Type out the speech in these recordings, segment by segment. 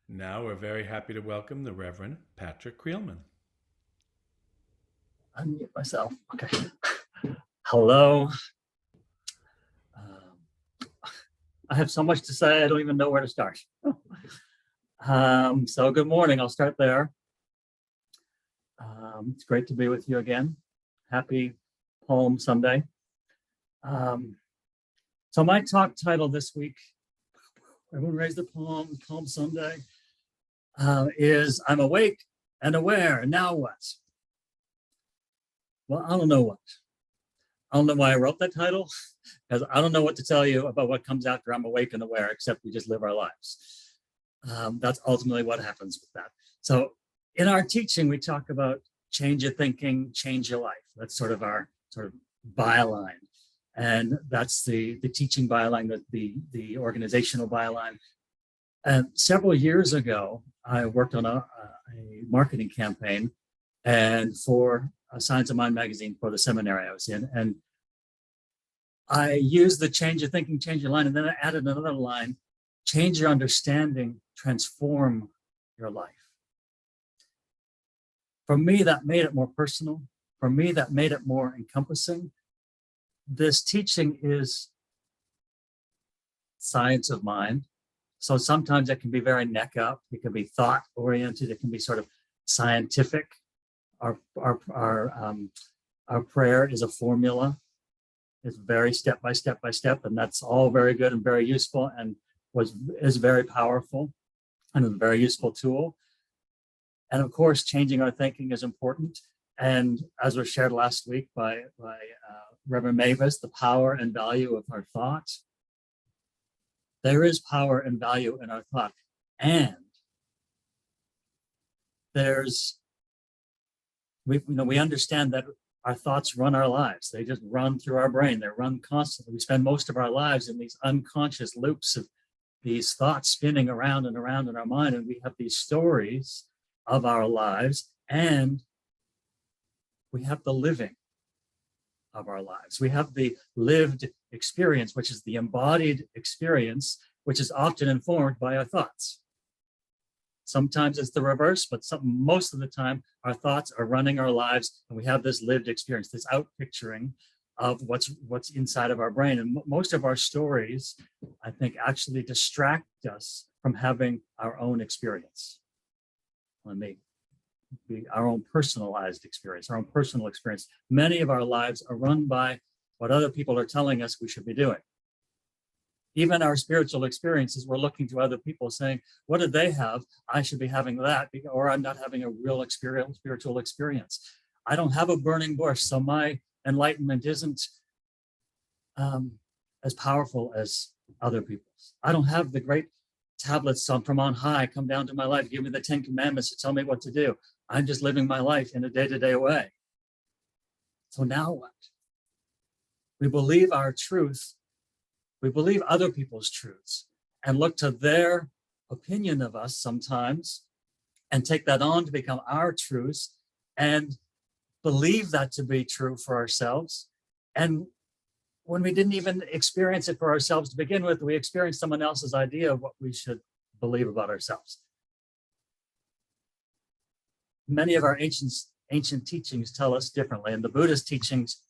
Now we're very happy to welcome the Reverend Patric Creelman. Unmute myself. Okay. Hello. I have so much to say, I don't even know where to start. So good morning. I'll start there. It's great to be with you again. Happy Palm Sunday. So my talk title this week, everyone raise the Palm Sunday, is I'm awake and aware. Now what? Well, I don't know what. I don't know why I wrote that title, because I don't know what to tell you about what comes after I'm awake and aware, except we just live our lives. That's ultimately what happens with that. So in our teaching, we talk about change your thinking, change your life. That's sort of our byline. And that's the teaching byline, the organizational byline. And several years ago, I worked on a marketing campaign and for Science of Mind magazine for the seminary I was in. And I used the change your thinking, change your line, and then I added another line, change your understanding, transform your life. For me, that made it more personal. For me, that made it more encompassing. This teaching is science of mind. So sometimes it can be very neck up. It can be thought oriented. It can be sort of scientific. Our prayer is a formula. It's very step by step by step, and that's all very good and very useful, and is very powerful and a very useful tool. And of course, changing our thinking is important. And as was shared last week by Reverend Mavis, the power and value of our thought. There is power and value in our thought, and we understand that our thoughts run our lives. They just run through our brain. They run constantly. We spend most of our lives in these unconscious loops of these thoughts spinning around and around in our mind. And we have these stories of our lives, and we have the living of our lives. We have the lived experience, which is the embodied experience, which is often informed by our thoughts. Sometimes it's the reverse, but most of the time, our thoughts are running our lives, and we have this lived experience, this outpicturing of what's inside of our brain. And most of our stories, I think, actually distract us from having our own experience. Our own personalized experience, our own personal experience. Many of our lives are run by what other people are telling us we should be doing. Even our spiritual experiences, we're looking to other people saying, what did they have? I should be having that, or I'm not having a real spiritual experience. I don't have a burning bush, so my enlightenment isn't as powerful as other people's. I don't have the great tablets from on high come down to my life, give me the 10 commandments to tell me what to do. I'm just living my life in a day-to-day way. So now what? We believe our truth. We believe other people's truths and look to their opinion of us sometimes and take that on to become our truths and believe that to be true for ourselves. And when we didn't even experience it for ourselves to begin with, we experienced someone else's idea of what we should believe about ourselves. Many of our ancient teachings tell us differently, and the Buddhist teachings,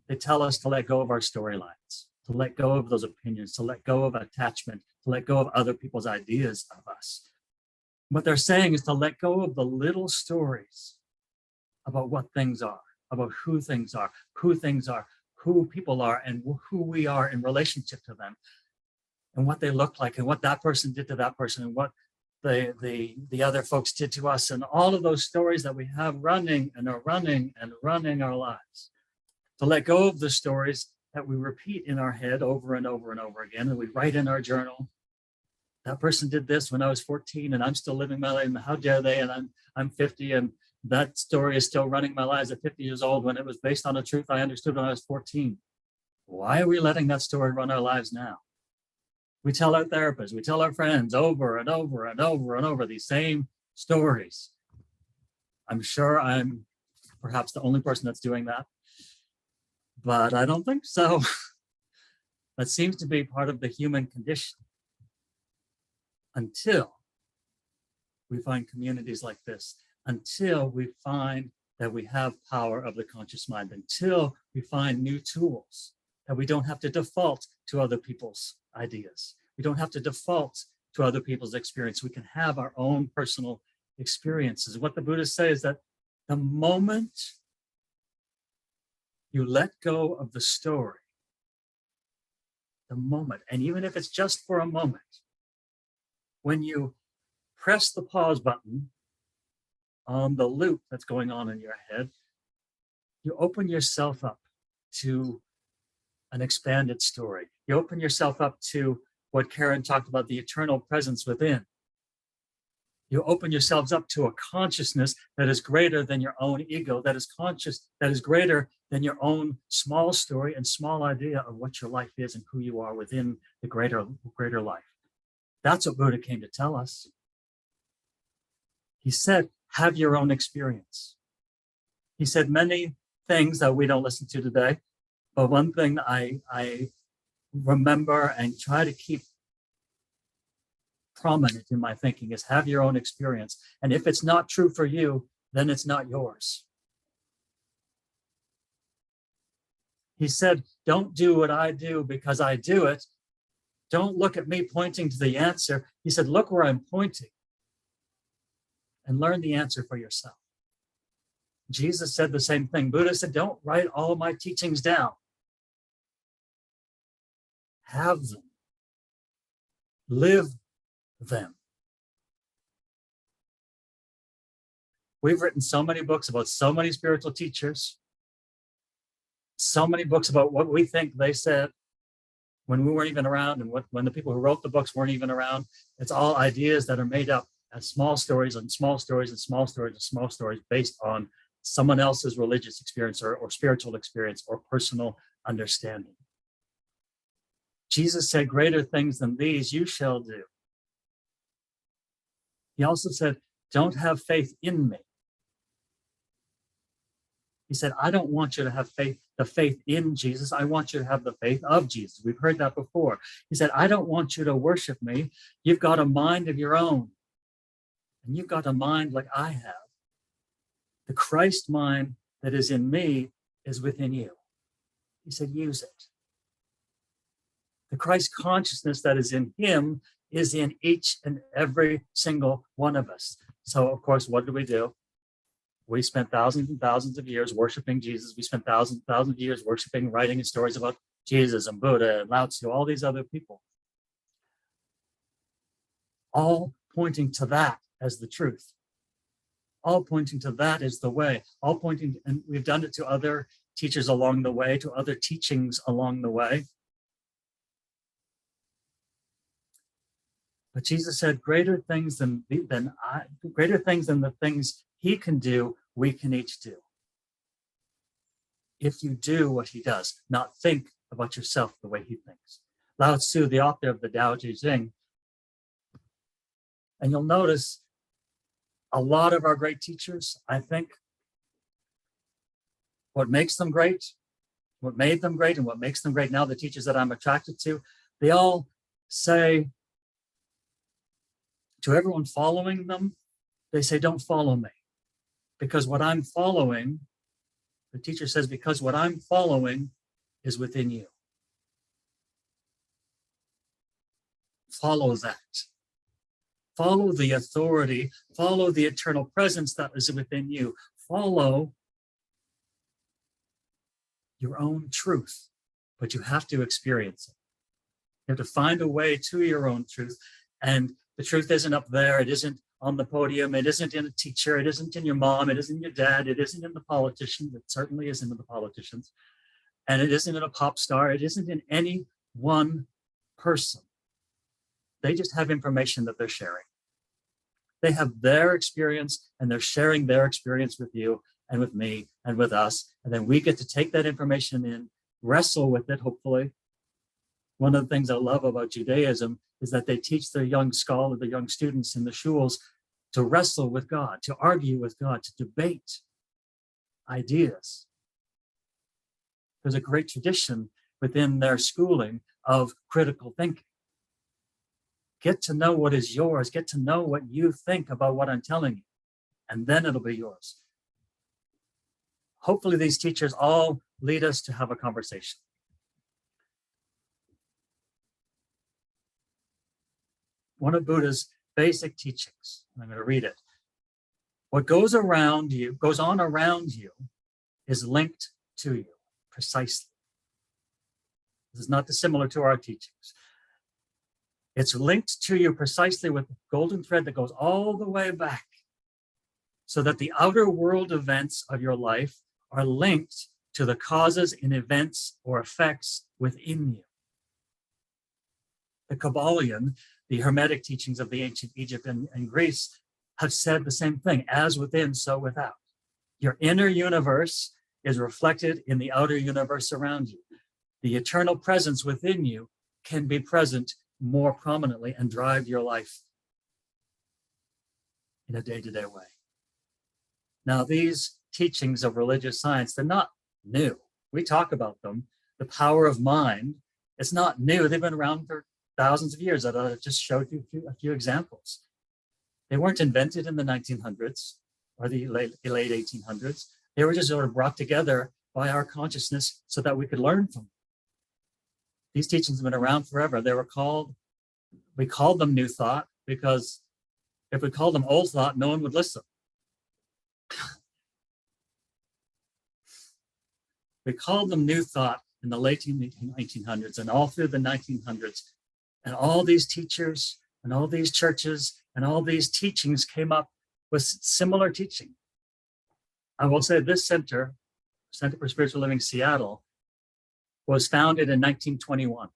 they tell us to let go of our storylines, to let go of those opinions, to let go of attachment, to let go of other people's ideas of us. What they're saying is to let go of the little stories about what things are, about who things are, who people are, and who we are in relationship to them, and what they look like, and what that person did to that person, and what the other folks did to us, and all of those stories that we have running and are running and running our lives. To let go of the stories that we repeat in our head over and over and over again, and we write in our journal. That person did this when I was 14, and I'm still living my life, and how dare they, and I'm 50, and that story is still running my lives at 50 years old when it was based on a truth I understood when I was 14. Why are we letting that story run our lives now? We tell our therapists, we tell our friends over and over and over and over these same stories. I'm sure I'm perhaps the only person that's doing that, but I don't think so. That seems to be part of the human condition. until we find communities like this, until we find that we have power of the conscious mind, until we find new tools, that we don't have to default to other people's ideas. We don't have to default to other people's experience. We can have our own personal experiences. What the Buddhists say is that the moment you let go of the story, the moment, and even if it's just for a moment, when you press the pause button on the loop that's going on in your head, you open yourself up to an expanded story. You open yourself up to what Karen talked about, the eternal presence within. You open yourselves up to a consciousness that is greater than your own ego, that is conscious, that is greater than your own small story and small idea of what your life is and who you are within the greater life. That's what Buddha came to tell us. He said, have your own experience. He said many things that we don't listen to today, but one thing I remember and try to keep prominent in my thinking is have your own experience. And if it's not true for you, then it's not yours. He said, don't do what I do because I do it. Don't look at me pointing to the answer. He said, look where I'm pointing and learn the answer for yourself. Jesus said the same thing. Buddha said, don't write all my teachings down. Have them. Live them. We've written so many books about so many spiritual teachers, so many books about what we think they said when we weren't even around and when the people who wrote the books weren't even around. It's all ideas that are made up as small stories and small stories and small stories and small stories based on someone else's religious experience or spiritual experience or personal understanding. Jesus said, greater things than these you shall do. He also said, don't have faith in me. He said, I don't want you to have the faith in Jesus. I want you to have the faith of Jesus. We've heard that before. He said, I don't want you to worship me. You've got a mind of your own. And you've got a mind like I have. The Christ mind that is in me is within you. He said, use it. The Christ consciousness that is in him is in each and every single one of us. So, of course, what do? We spent thousands and thousands of years worshiping Jesus. We spent thousands of years worshiping, writing and stories about Jesus and Buddha and Lao Tzu, all these other people. All pointing to that as the truth. All pointing to that as the way. All pointing, and we've done it to other teachers along the way, to other teachings along the way. But Jesus said, greater things than the things he can do, we can each do. If you do what he does, not think about yourself the way he thinks. Lao Tzu, the author of the Tao Te Ching, and you'll notice a lot of our great teachers, I think, what makes them great, what made them great, and what makes them great now, the teachers that I'm attracted to, they all say to everyone following them, they say, don't follow me. Because what I'm following, the teacher says, because what I'm following is within you. Follow that. Follow the authority, follow the eternal presence that is within you. Follow your own truth, but you have to experience it. You have to find a way to your own truth. And the truth isn't up there. It isn't on the podium. It isn't in a teacher. It isn't in your mom. It isn't in your dad. It isn't in the politician. It certainly isn't in the politicians. And it isn't in a pop star. It isn't in any one person. They just have information that they're sharing. They have their experience and they're sharing their experience with you and with me and with us. And then we get to take that information in, wrestle with it, hopefully. One of the things I love about Judaism is that they teach their young scholars, the young students in the shuls to wrestle with God, to argue with God, to debate ideas. There's a great tradition within their schooling of critical thinking. Get to know what is yours. Get to know what you think about what I'm telling you, and then it'll be yours. Hopefully these teachers all lead us to have a conversation. One of Buddha's basic teachings, I'm going to read it. What goes on around you, is linked to you precisely. This is not dissimilar to our teachings. It's linked to you precisely with the golden thread that goes all the way back, so that the outer world events of your life are linked to the causes and events or effects within you. The Kabbalion, the Hermetic teachings of the ancient Egypt and Greece, have said the same thing: as within, so without. Your inner universe is reflected in the outer universe around you. The eternal presence within you can be present more prominently and drive your life in a day-to-day way. Now, these teachings of religious science, they're not new. We talk about them. The power of mind, it's not new. They've been around for thousands of years. I just showed you a few examples. They weren't invented in the 1900s or the late 1800s. They were just sort of brought together by our consciousness so that we could learn from them. These teachings have been around forever. We called them New Thought because if we called them Old Thought, no one would listen. We called them New Thought in the late 1800s and all through the 1900s. And all these teachers and all these churches and all these teachings came up with similar teaching. I will say this Center for Spiritual Living Seattle, was founded in 1921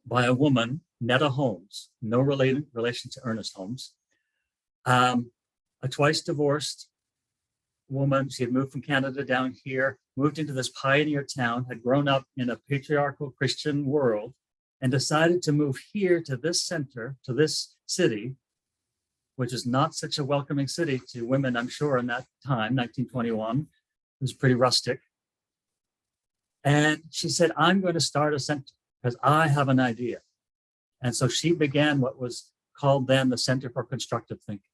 by a woman, Netta Holmes, no relation to Ernest Holmes, a twice divorced woman. She had moved from Canada down here, moved into this pioneer town, had grown up in a patriarchal Christian world, and decided to move here to this center, to this city, which is not such a welcoming city to women, I'm sure, in that time, 1921. It was pretty rustic. And she said, I'm going to start a center because I have an idea. And so she began what was called then the Center for Constructive Thinking.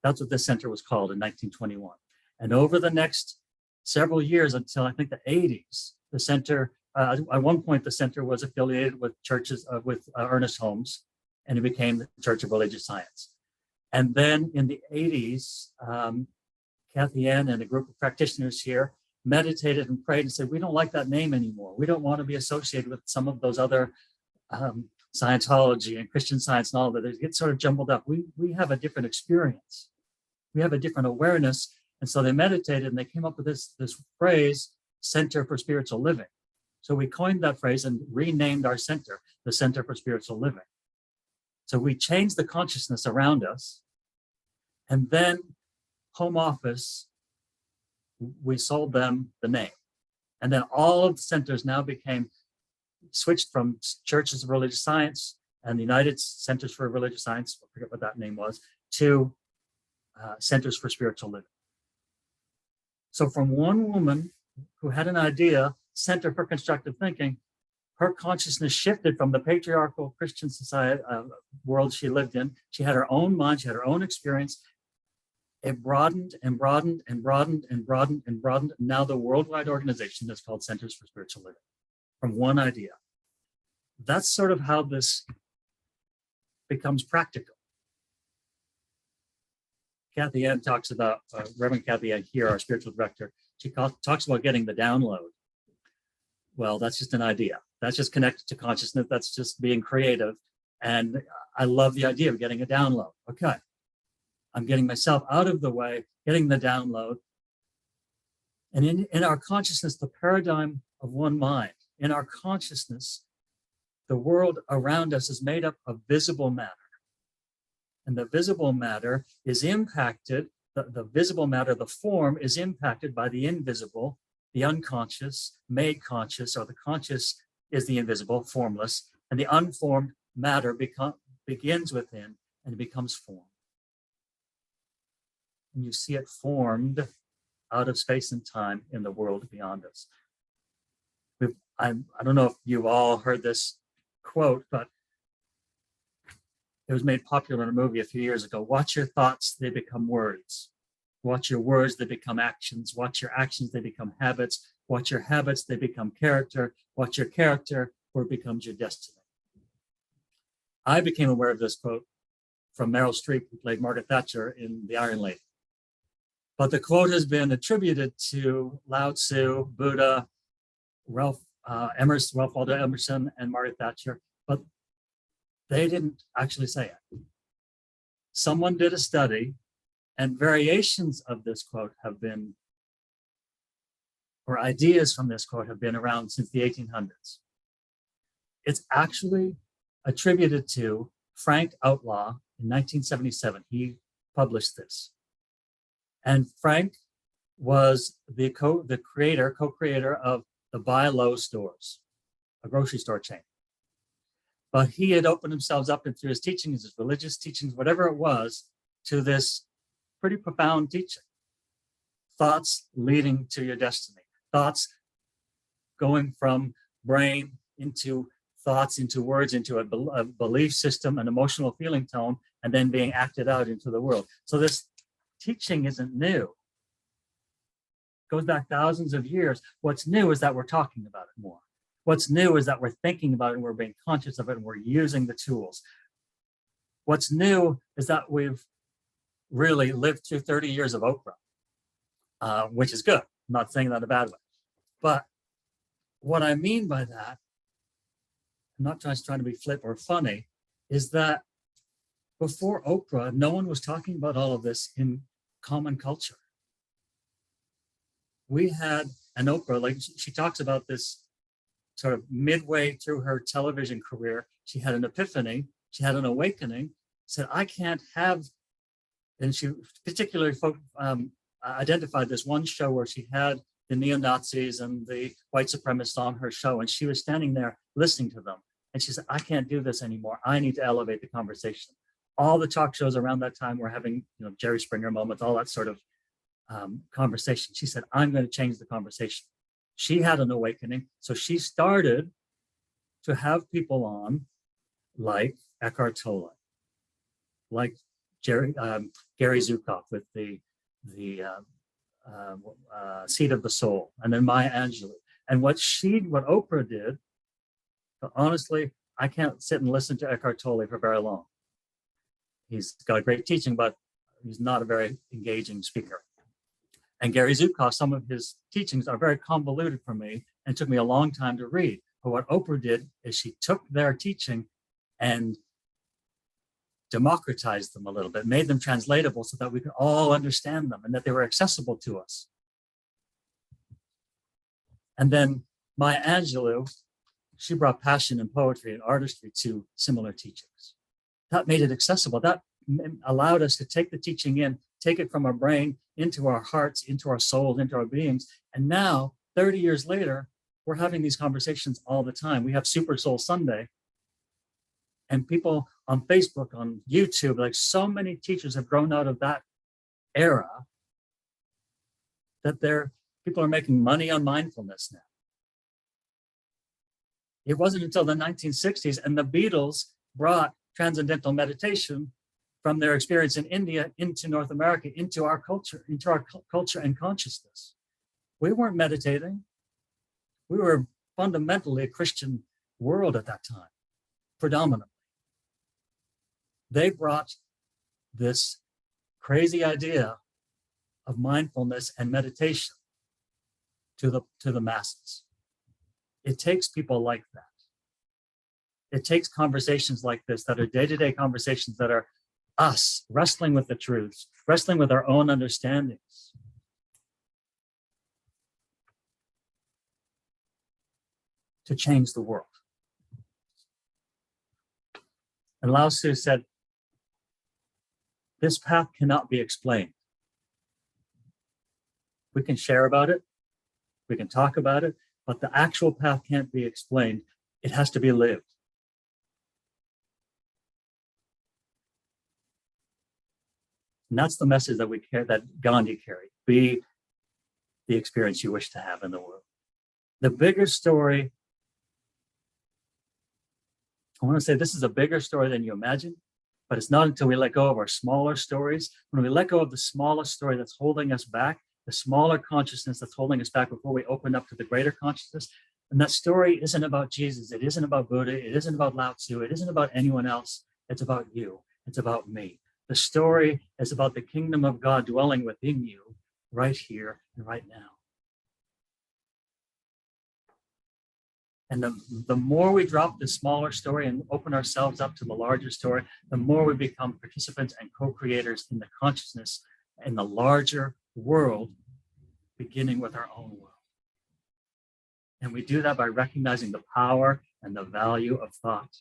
That's what this center was called in 1921. And over the next several years, until I think the 80s, the center, at one point, the center was affiliated with churches, with Ernest Holmes, and it became the Church of Religious Science. And then in the 80s, Kathy Ann and a group of practitioners here meditated and prayed and said, we don't like that name anymore. We don't want to be associated with some of those other Scientology and Christian Science and all of it. It gets sort of jumbled up. We have a different experience. We have a different awareness. And so they meditated and they came up with this phrase, Center for Spiritual Living. So we coined that phrase and renamed our center, the Center for Spiritual Living. So we changed the consciousness around us. And then Home Office, we sold them the name. And then all of the centers now became switched from Churches of Religious Science and the United Centers for Religious Science, I forget what that name was, to Centers for Spiritual Living. So from one woman who had an idea, Center for Constructive Thinking, her consciousness shifted from the patriarchal Christian society world she lived in. She had her own mind, she had her own experience. It broadened and broadened and broadened and broadened and broadened. Now the worldwide organization is called Centers for Spiritual Living, from one idea. That's sort of how this becomes practical. Kathy Ann talks about, Reverend Kathy Ann here, our spiritual director, she talks about getting the download. Well, that's just an idea. That's just connected to consciousness. That's just being creative. And I love the idea of getting a download. Okay. I'm getting myself out of the way, getting the download. And in our consciousness, the paradigm of one mind, in our consciousness, the world around us is made up of visible matter. And the visible matter is impacted, the visible matter, the form is impacted by the invisible, the unconscious, made conscious, or the conscious is the invisible, formless, and the unformed matter begins within and it becomes formed. And you see it formed out of space and time in the world beyond us. I don't know if you've all heard this quote, but it was made popular in a movie a few years ago. Watch your thoughts, they become words. Watch your words, they become actions. Watch your actions, they become habits. Watch your habits, they become character. Watch your character, or it becomes your destiny. I became aware of this quote from Meryl Streep, who played Margaret Thatcher in The Iron Lady. But the quote has been attributed to Lao Tzu, Buddha, Ralph Waldo Emerson, and Margaret Thatcher, but they didn't actually say it. Someone did a study, and variations of this quote have been, or ideas from this quote have been around since the 1800s. It's actually attributed to Frank Outlaw in 1977. He published this. And Frank was the co-creator of the Buy Low stores, a grocery store chain. But he had opened himself up through his teachings, his religious teachings, whatever it was, to this pretty profound teaching. Thoughts leading to your destiny. Thoughts going from brain into thoughts, into words, into a belief system, an emotional feeling tone, and then being acted out into the world. So this teaching isn't new. It goes back thousands of years. What's new is that we're talking about it more. What's new is that we're thinking about it and we're being conscious of it and we're using the tools. What's new is that we've really lived through 30 years of Oprah, which is good. I'm not saying that in a bad way. But what I mean by that, I'm not trying to be flip or funny, is that before Oprah, no one was talking about all of this in common culture. We had an Oprah, like she talks about this sort of midway through her television career. She had an epiphany, she had an awakening, said, I can't have, and she particularly identified this one show where she had the neo-Nazis and the white supremacists on her show, and she was standing there listening to them. And she said, I can't do this anymore. I need to elevate the conversation. All the talk shows around that time were having, Jerry Springer moments, all that sort of conversation. She said, I'm going to change the conversation. She had an awakening. So she started to have people on like Eckhart Tolle, like Gary Zukav with the Seed of the Soul, and then Maya Angelou. And what Oprah did, but honestly, I can't sit and listen to Eckhart Tolle for very long. He's got great teaching, but he's not a very engaging speaker. And Gary Zukav, some of his teachings are very convoluted for me and took me a long time to read. But what Oprah did is she took their teaching and democratized them a little bit, made them translatable so that we could all understand them and that they were accessible to us. And then Maya Angelou, she brought passion and poetry and artistry to similar teachings. That made it accessible. That allowed us to take the teaching in, take it from our brain into our hearts, into our souls, into our beings. And now, 30 years later, we're having these conversations all the time. We have Super Soul Sunday, and people on Facebook, on YouTube, like so many teachers have grown out of that era that people are making money on mindfulness now. It wasn't until the 1960s and the Beatles brought transcendental meditation from their experience in India into North America, into our culture and consciousness. We weren't meditating. We were fundamentally a Christian world at that time, predominantly. They brought this crazy idea of mindfulness and meditation to the masses. It takes people like that. It takes conversations like this that are day-to-day conversations that are us wrestling with the truths, wrestling with our own understandings. To change the world. And Lao Tzu said, this path cannot be explained. We can share about it, we can talk about it, but the actual path can't be explained. It has to be lived. And that's the message that that Gandhi carried. Be the experience you wish to have in the world. The bigger story, I want to say this is a bigger story than you imagine. But it's not until we let go of our smaller stories, when we let go of the smallest story that's holding us back, the smaller consciousness that's holding us back before we open up to the greater consciousness. And that story isn't about Jesus. It isn't about Buddha. It isn't about Lao Tzu. It isn't about anyone else. It's about you. It's about me. The story is about the kingdom of God dwelling within you right here and right now. And the more we drop the smaller story and open ourselves up to the larger story, the more we become participants and co-creators in the consciousness in the larger world, beginning with our own world. And we do that by recognizing the power and the value of thought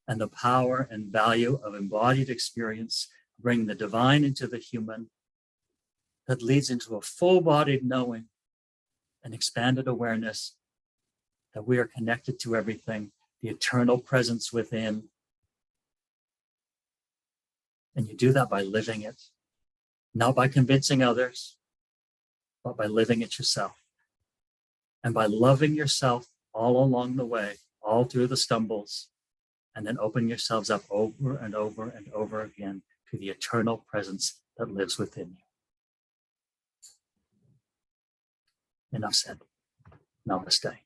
and the power and value of embodied experience, bringing the divine into the human that leads into a full-bodied knowing and expanded awareness that we are connected to everything, the eternal presence within. And you do that by living it, not by convincing others, but by living it yourself. And by loving yourself all along the way, all through the stumbles, and then opening yourselves up over and over and over again to the eternal presence that lives within you. Enough said. Namaste.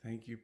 Thank you,